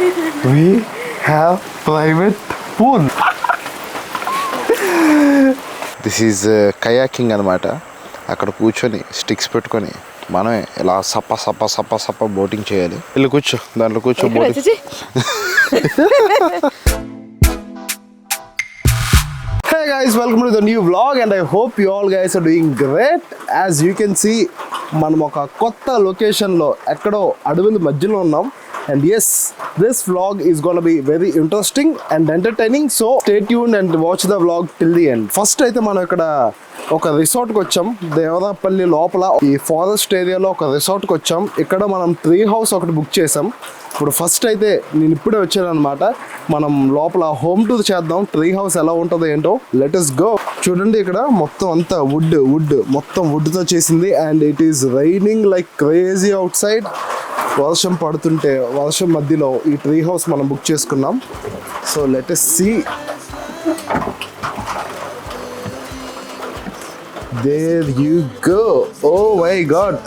we have private pool. This is kayaking అనమాట. అక్కడ కూర్చొని స్టిక్స్ పెట్టుకొని మనమే ఇలా సప్ప సప్ప సప్ప సప్ప బోటింగ్ చేయాలి. వెళ్ళి కూర్చో, దాంట్లో కూర్చో boating. Hey guys, welcome to the new vlog and I hope you all guys are doing great. As you can see, మనం ఒక కొత్త లొకేషన్లో ఎక్కడో అడవుల మధ్యలో ఉన్నాం. And yes, this vlog is gonna be very interesting and entertaining. So stay tuned and watch the vlog till the end. First అయితే మనం ఇక్కడ ఒక రిసార్ట్కి వచ్చాం. దేవరాపల్లి లోపల ఈ ఫారెస్ట్ ఏరియాలో ఒక రిసార్ట్కి వచ్చాం. ఇక్కడ మనం ట్రీ హౌస్ ఒకటి బుక్ చేసాం. ఇప్పుడు ఫస్ట్ అయితే నేను ఇప్పుడే వచ్చాను అనమాట. మనం లోపల హోమ్ టూర్ చేద్దాం. ట్రీ హౌస్ ఎలా ఉంటుందో ఏంటో. Let us go. చూడండి, ఇక్కడ మొత్తం అంతా వుడ్ మొత్తం వుడ్తో చేసింది. And it is raining like crazy out side. వర్షం పడుతుంటే వర్షం మధ్యలో ఈ ట్రీ హౌస్ మనం బుక్ చేసుకున్నాం. So let us see. There you go. Oh my god.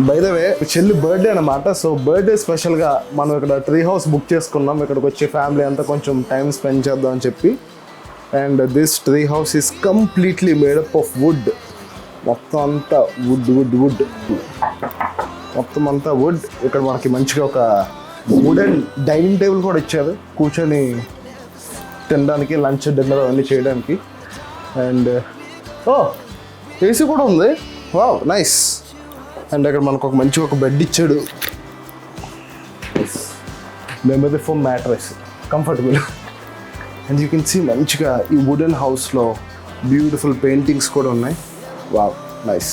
By the వే, చెల్లి బర్త్డే అనమాట. సో బర్త్డే స్పెషల్గా మనం ఇక్కడ ట్రీ హౌస్ బుక్ చేసుకున్నాం. ఇక్కడికి వచ్చి ఫ్యామిలీ అంతా కొంచెం టైం స్పెండ్ చేద్దాం అని చెప్పి. And this tree house is completely made up of would. మొత్తం అంతా వుడ్ మొత్తం అంతా వుడ్. ఇక్కడ మనకి మంచిగా ఒక వుడెన్ డైనింగ్ టేబుల్ కూడా ఇచ్చారు, కూర్చొని తినడానికి, లంచ్ డిన్నర్ అవన్నీ చేయడానికి. అండ్ ఏసీ కూడా ఉంది. Wow, nice. అండ్ అక్కడ మనకు ఒక మంచిగా ఒక బెడ్ ఇచ్చాడు. Memory foam mattress, comfortable. And you can see మంచిగా ఈ వుడెన్ హౌస్లో బ్యూటిఫుల్ పెయింటింగ్స్ కూడా ఉన్నాయి. Wow, nice.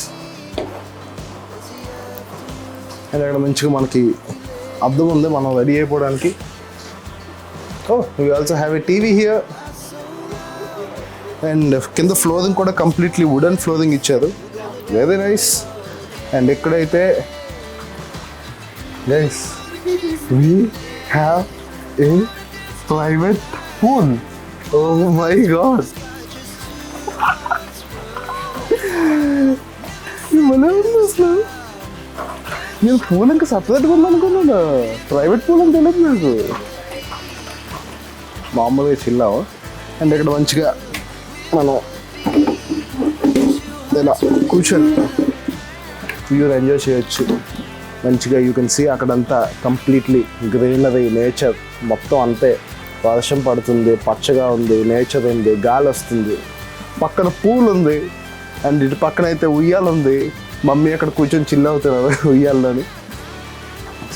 అండ్ అక్కడ మంచిగా మనకి అద్దం ఉంది మనం రెడీ అయిపోవడానికి. We also have a TV here. And కింద ఫ్లోరింగ్ కూడా కంప్లీట్లీ వుడెన్ ఫ్లోరింగ్ ఇచ్చారు. Very nice. అండ్ ఇక్కడైతే guys we have a private pool. Oh my god, భలే ఉంది అసలు. నేను పూల్ ఇంకా సపరేట్గా ఉందనుకున్నాను, ప్రైవేట్ పూల్ అని తెలియదు నాకు. మామూలుగా చిల్లావు. అండ్ ఇక్కడ మంచిగా మనం ఇలా కూర్చొని వ్యూ ఎంజాయ్ చేయొచ్చు మంచిగా. యూ కెన్ సీ అక్కడంతా కంప్లీట్లీ గ్రీనరీ, నేచర్ మొత్తం అంతే. వర్షం పడుతుంది, పచ్చగా ఉంది, నేచర్ ఉంది, గాలి వస్తుంది. పక్కన పూల్ ఉంది. అండ్ ఇటు పక్కన అయితే ఉయ్యాల ఉంది. మమ్మీ అక్కడ కూర్చొని చిల్ అవుతున్నారు ఉయ్యాలని.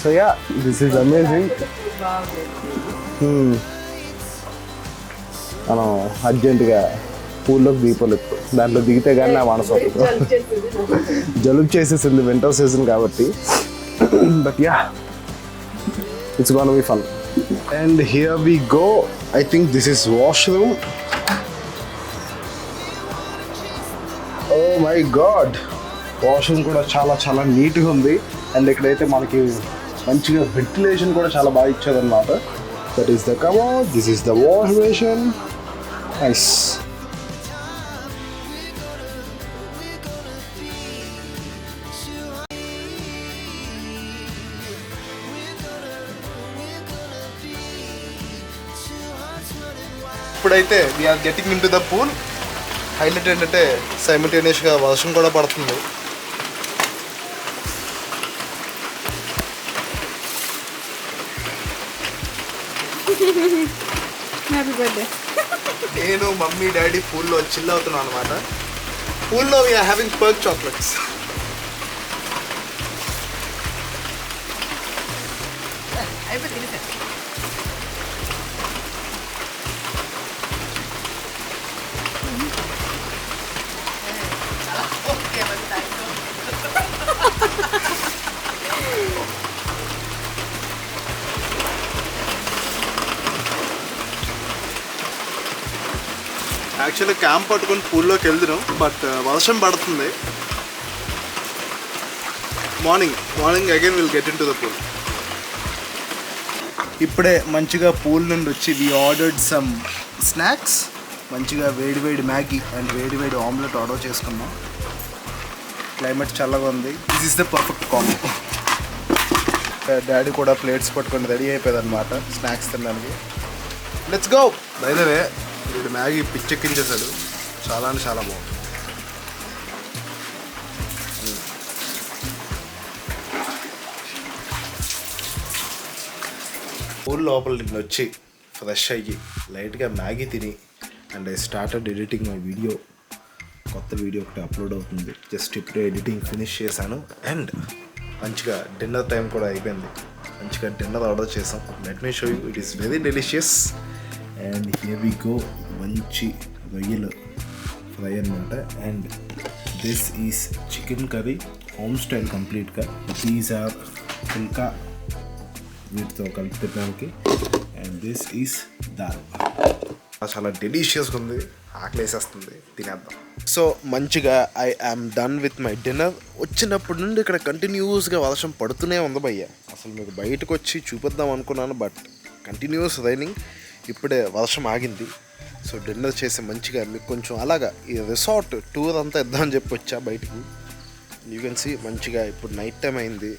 So yeah, this is amazing. మనం అర్జెంటుగా పూల్లోకి దిగిపోలేదు. దాంట్లో దిగితే కానీ నా మనసు జలుబు చేసేసింది, వింటర్ సీజన్ కాబట్టి. But ya, it's gonna be fun. And here we go. I think this is washroom. Oh my god, washroom కూడా చాలా చాలా నీట్గా ఉంది. అండ్ ఇక్కడైతే మనకి మంచిగా వెంటిలేషన్ కూడా చాలా బాగా ఇచ్చారనమాట. That is the commode, this is the wash basin. Nice. ఇప్పుడైతే we're getting in to the pool. Highlight ఏంటంటే సైమల్టేనియస్గా వర్షం కూడా పడుతుంది. నేను, మమ్మీ, డాడీ పూల్లో చిల్ అవుతున్నాను అనమాట. పూల్లో we're having perk chocolates. Actually camp పట్టుకొని పూల్లోకి వెళ్తున్నాం. బట్ వర్షం పడుతుంది. Morning again will get in to the pool. ఇప్పుడే మంచిగా పూల్ నుండి వచ్చి వి ఆర్డర్డ్ సమ్ స్నాక్స్. మంచిగా వేడి మ్యాగీ అండ్ వేడి ఆమ్లెట్ ఆర్డర్ చేసుకున్నాం. క్లైమేట్ చల్లగా ఉంది. This is the perfect combo. Daddy కూడా ప్లేట్స్ పట్టుకొని రెడీ అయిపోయింది అనమాట స్నాక్స్ తినడానికి. Let's go. బై ద వే వీడు మ్యాగీ పిచ్చెక్కించేశాడు, చాలా అంటే చాలా బాగుంది. ఊళ్ళో లోపల నిన్న వచ్చి ఫ్రెష్ అయ్యి లైట్గా మ్యాగీ తిని and I started editing my video. కొత్త వీడియో ఒకటి అప్లోడ్ అవుతుంది, జస్ట్ ఇప్పుడే ఎడిటింగ్ ఫినిష్ చేశాను. అండ్ మంచిగా డిన్నర్ టైం కూడా అయిపోయింది, మంచిగా డిన్నర్ ఆర్డర్ చేసాం. Let me show you, it is very delicious. And here we go, మంచి రొయ్యలు ఫ్రై అనమాట. And this is chicken curry, home style కంప్లీట్గా. దీస్ ఆర్ ఫుల్కా వీటితో కలిపి తినడానికి. And this is dal. చాలా డెలిషియస్గా ఉంది, ఆకలి వేసేస్తుంది, తినేద్దాం. సో మంచిగా I am done with my dinner. వచ్చినప్పటి నుండి ఇక్కడ కంటిన్యూస్గా వర్షం పడుతూనే ఉంది భయ్య. అసలు మీకు బయటకు వచ్చి చూపిద్దాం అనుకున్నాను, బట్ కంటిన్యూస్ రైనింగ్. ఇప్పుడే వర్షం ఆగింది. సో డిన్నర్ చేసి మంచిగా మీకు కొంచెం అలాగా ఈ రిసార్ట్ టూర్ అంతా ఇద్దామని చెప్పి వచ్చా బయటికి. యూ కెన్ సీ మంచిగా ఇప్పుడు నైట్ టైం అయింది,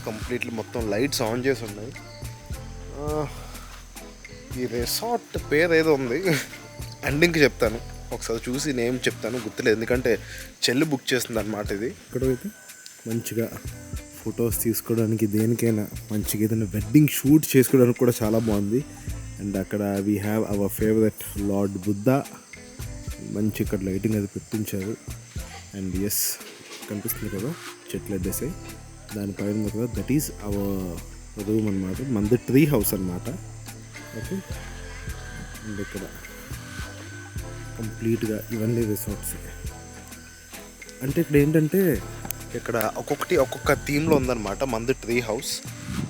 కంప్లీట్లీ మొత్తం లైట్స్ ఆన్ చేసి ఉన్నాయి. ఈ రిసార్ట్ పేరు ఏదో ఉంది, ఎండింగ్కి చెప్తాను, ఒకసారి చూసి నేమ్ చెప్తాను, గుర్తులేదు ఎందుకంటే చెల్లి బుక్ చేస్తుంది అనమాట. ఇది ఇక్కడైతే మంచిగా ఫొటోస్ తీసుకోవడానికి, దేనికైనా మంచిగా ఏదైనా వెడ్డింగ్ షూట్ చేసుకోవడానికి కూడా చాలా బాగుంది. అండ్ అక్కడ we have our favourite lord Buddha. మంచి ఇక్కడ లైటింగ్ అది పెట్టించారు. అండ్ ఎస్ కనిపిస్తుంది కదా చెట్లు అడ్డేసాయి, దానిపైన ఉంది కదా, దట్ ఈజ్ అవర్ రూమ్ అనమాట. మంది ట్రీ హౌస్ అనమాట. ఓకే. అండ్ ఇక్కడ కంప్లీట్గా ఇవన్నీ రిసార్ట్స్. అంటే ఇక్కడ ఏంటంటే ఇక్కడ ఒక్కొక్క థీమ్లో ఉందన్నమాట. మంది ట్రీ హౌస్,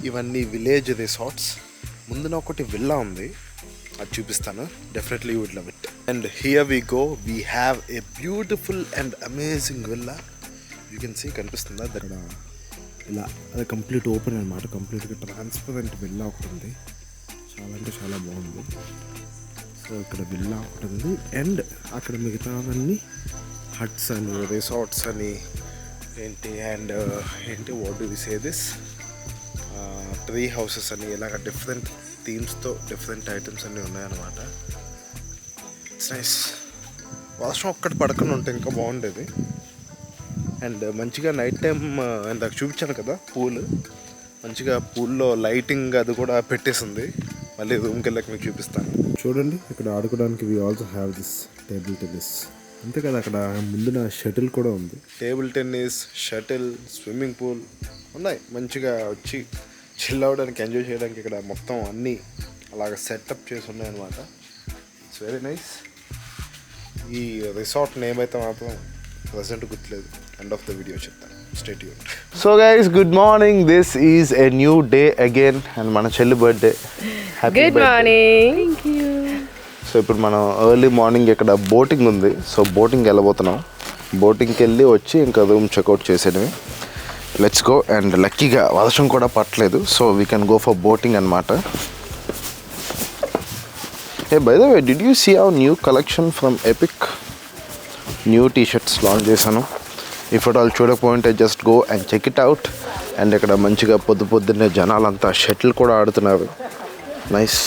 ఇవన్నీ విలేజ్ రిసార్ట్స్. ముందున ఒకటి విల్లా ఉంది, అది చూపిస్తాను. Definitely you would love it. And here we go, we have a beautiful and amazing villa. You can see, కనిపిస్తుందా అక్కడ ఇలా, అది కంప్లీట్ ఓపెన్ అనమాట. కంప్లీట్గా ట్రాన్స్పరెంట్ విల్లా ఒకటి ఉంది, చాలా అంటే చాలా బాగుంది. సో ఇక్కడ విల్లా ఒకటి ఉంది. అండ్ అక్కడ మిగతావన్నీ హట్స్ అని, రిసార్ట్స్ అని ఏంటి, అండ్ ఏంటి what do we say this, tree houses అని, ఇలాగ డిఫరెంట్ థీమ్స్తో డిఫరెంట్ ఐటమ్స్ అన్నీ ఉన్నాయన్నమాట. It's nice. వర్షం ఒక్కటి పడకుండా ఉంటే ఇంకా బాగుండేది. అండ్ మంచిగా నైట్ టైం ఇందాక చూపించాను కదా పూల్, మంచిగా పూల్లో లైటింగ్ అది కూడా పెట్టేసింది. మళ్ళీ రూమ్కి వెళ్ళాక మీకు చూపిస్తాను. చూడండి ఇక్కడ ఆడుకోవడానికి we also have this table tennis. అంతే కదా, అక్కడ ముందున షటిల్ కూడా ఉంది. Table tennis, shuttle, swimming pool ఉన్నాయి. మంచిగా వచ్చి చిల్ అవ్వడానికి, ఎంజాయ్ చేయడానికి ఇక్కడ మొత్తం అన్నీ అలాగ సెటప్ చేసి ఉన్నాయన్నమాట. It's very nice. ఈ రిసార్ట్ నేమ్ అయితే మాత్రం ప్రజెంట్ గుర్తులేదు, ఎండ్ ఆఫ్ ద వీడియో చెప్తాను. Stay tuned. So guys, good morning. This is a new day again. And మన చెల్లి బర్త్డే. Good morning. సో ఇప్పుడు మనం ఎర్లీ మార్నింగ్ ఇక్కడ బోటింగ్ ఉంది, సో బోటింగ్కి వెళ్ళబోతున్నాం. బోటింగ్కి వెళ్ళి వచ్చి ఇంకా రూమ్ చెక్అవుట్ చేసేయడమే. Let's go. అండ్ లక్కీగా వర్షం కూడా పట్టలేదు, so we can go for boating అనమాట. ఏ by the way, did you see our new collection from Epic? New t shirts launch చేశాను. ఇఫ్ అట్ ఆల్ చూడకపోయింటే just go and check it out. And ఇక్కడ మంచిగా పొద్దున్నే జనాలంతా షటిల్ కూడా ఆడుతున్నారు. Nice.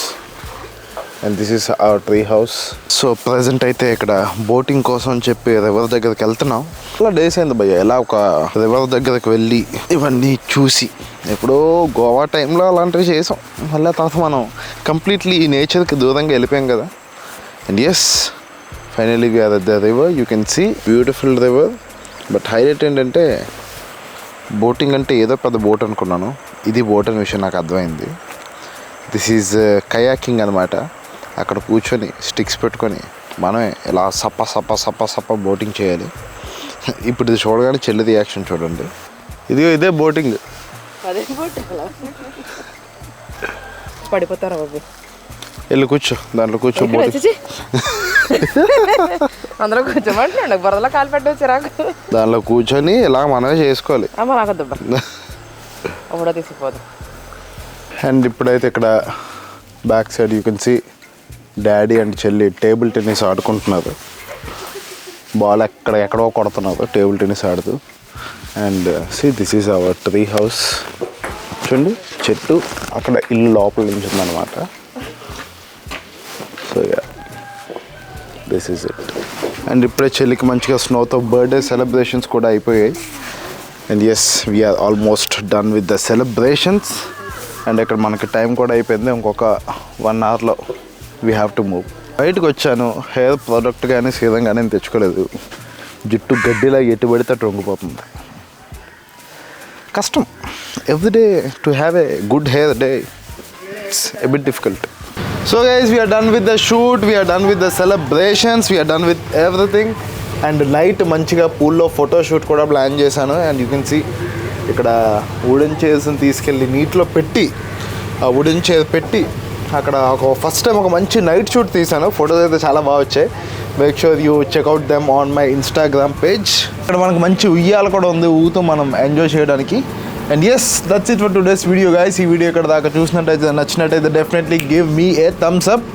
And this is our tree house. So present అయితే ఇక్కడ బోటింగ్ కోసం అని చెప్పి రివర్ దగ్గరికి వెళ్తున్నాం. అలా డేస్ అయింది భయ్య, ఇలా ఒక రివర్ దగ్గరికి వెళ్ళి ఇవన్నీ చూసి. ఎప్పుడో గోవా టైంలో అలాంటివి చేసాం, మళ్ళీ తర్వాత మనం కంప్లీట్లీ ఈ నేచర్కి దూరంగా వెళ్ళిపోయాం కదా. And yes, finally we are at the river. You can see beautiful river. But highlight ఏంటంటే బోటింగ్ అంటే ఏదో పెద్ద బోట్ అనుకున్నాను, ఇది బోట్ అనే విషయం నాకు అర్థమైంది. దిస్ ఈజ్ కయాకింగ్ అనమాట. అక్కడ కూర్చొని స్టిక్స్ పెట్టుకొని మనమే ఇలా సప్ప సప్ప సప్ప సప్ప బోటింగ్ చేయాలి. ఇప్పుడు ఇది చూడగానే చెల్లి రియాక్షన్ చూడండి. ఇదే బోటింగ్. పడిపోతారా బాబు? వెళ్ళి కూర్చో, దాంట్లో కూర్చో. బోటింగ్ అందులో కూర్చోమంటున్నాడు, బురదలో కాలు పెట్టవచ్చు రాకు. దానిలో కూర్చొని ఇలా మనమే చేసుకోవాలి. అమ్మ నాకొద్దుబ్బా, అప్పుడో తీసుకుపోదు. అండ్ ఇప్పుడైతే ఇక్కడ back side you can see daddy and చెల్లి టేబుల్ టెన్నిస్ ఆడుకుంటున్నారు. బాల్ ఎక్కడో కొడుతున్నారు టేబుల్ టెన్నిస్ ఆడుతూ. And see this is our tree house. చూడండి చెట్టు అక్కడ ఇల్లు లోపల నుంచి ఉందన్నమాట. So this is it. And ఇప్పుడే చెల్లికి మంచిగా స్నోతో బర్త్డే సెలబ్రేషన్స్ కూడా అయిపోయాయి. And yes we are almost done with the celebrations. And ఇక్కడ మనకి టైం కూడా అయిపోయింది, ఇంకొక 1 అవర్లో వీ హ్యావ్ టు మూవ్. బయటకు వచ్చాను, హెయిర్ ప్రోడక్ట్ కానీ సీరం కానీ నేను తెచ్చుకోలేదు. జుట్టు గడ్డిలా ఎటు పడితే అటు వంగిపోతుంది. కష్టం. Everyday to have a good hair day it's a bit difficult. So guys we are done with the shoot, we are done with the celebrations, we are done with everything. And night మంచిగా పూల్లో ఫోటోషూట్ కూడా ప్లాన్ చేశాను. And you can see ఇక్కడ wooden చైర్స్ని తీసుకెళ్ళి నీటిలో పెట్టి, ఆ వుడెన్ చైర్ పెట్టి అక్కడ ఫస్ట్ టైం ఒక మంచి నైట్ షూట్ తీశాను. ఫొటోస్ అయితే చాలా బాగా వచ్చాయి. Make sure you check out them on my Instagram page. ఇక్కడ మనకు మంచి ఉయ్యాల కూడా ఉంది, ఊతో మనం ఎంజాయ్ చేయడానికి. And yes that's it for today's video guys. ఈ వీడియో ఇక్కడ దాకా చూసినట్టయితే నచ్చినట్టయితే definitely give me a thumbs up.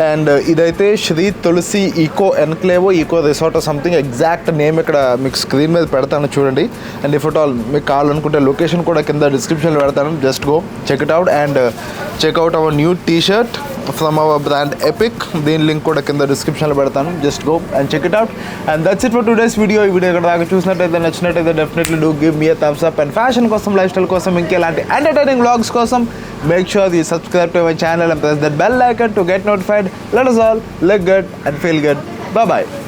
And ఇదైతే శ్రీ తులసి ఈకో ఎన్క్లేవో eco resort something, exact name ఇక్కడ మీకు స్క్రీన్ మీద పెడతాను చూడండి. అండ్ ఇఫ్ అట్ ఆల్ మీకు కావాలనుకుంటే లొకేషన్ కూడా కింద డిస్క్రిప్షన్లో పెడతాను. Just go check it out and check out our new t-shirt from our brand Epic. దీని లింక్ కూడా కింద డిస్క్రిప్షన్లో పెడతాను. Just go and check it out. And that's it for today's video. ఈ వీడియో ఇక్కడ దాకా చూసినట్టయితే నచ్చినట్టయితే definitely do give me a thumbs up. అండ్ ఫ్యాషన్ కోసం, లైఫ్ స్టైల్ కోసం, ఇంకెలాంటి ఎంటర్టైనింగ్ వ్లాగ్స్ కోసం make sure you subscribe to my channel and press that bell icon to get notified. Let us all look good and feel good. Bye bye.